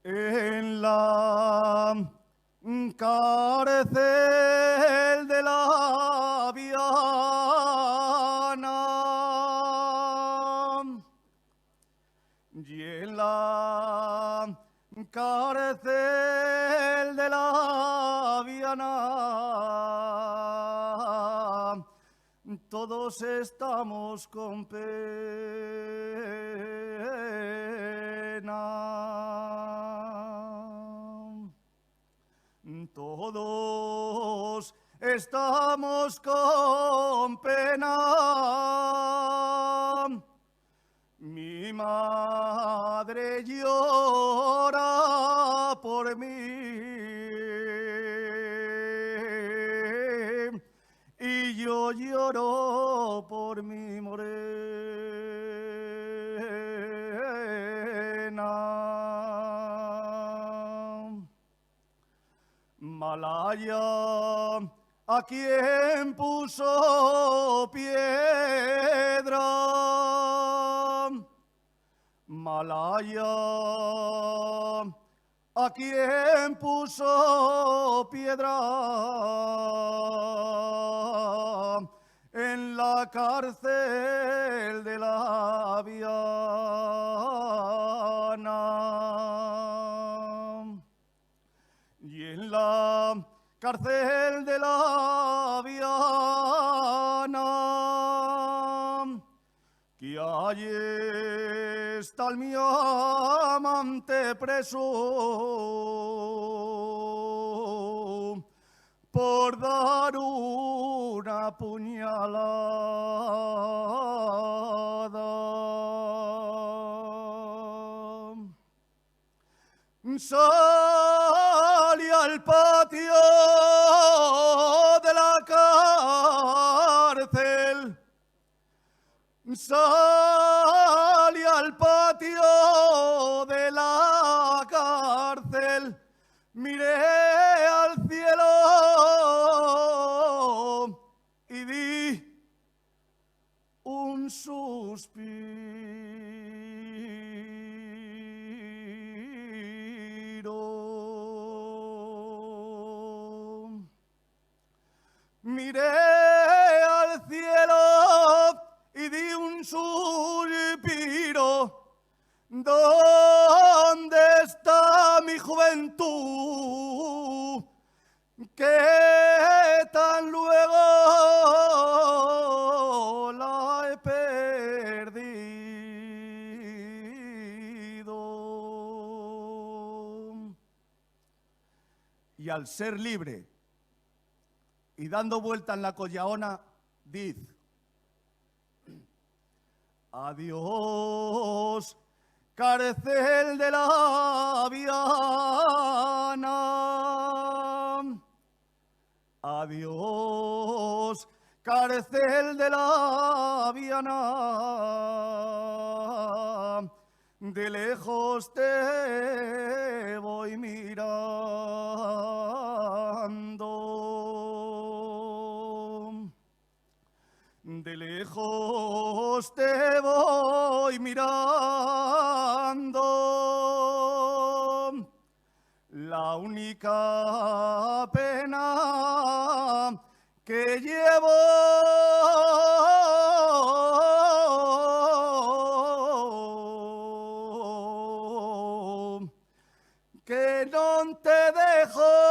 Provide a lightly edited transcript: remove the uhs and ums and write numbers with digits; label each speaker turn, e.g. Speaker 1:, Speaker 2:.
Speaker 1: en la cárcel de la Viana y en la cárcel de la Viana todos estamos con pena. Todos estamos con pena. Mi madre llora por mí y yo lloro por mi morena. Malaya, ¿a quién puso piedra? Malaya, ¿a quién puso piedra? En la cárcel de la Viana. Y en la cárcel de la Viana, que allí está mi amante preso por dar una puñalada. Salí al patio de la cárcel. Salí al patio de la cárcel. Miré al cielo y di un suspiro. Miré al cielo y di un suspiro. ¿Dónde está mi juventud? Que tan luego la he perdido. Y al ser libre y dando vuelta en la collaona, diz: adiós, cárcel de la Viana. Adiós, cárcel de la Viana. De lejos te voy mirando. De lejos te voy mirando. La única pena que llevo que no te dejo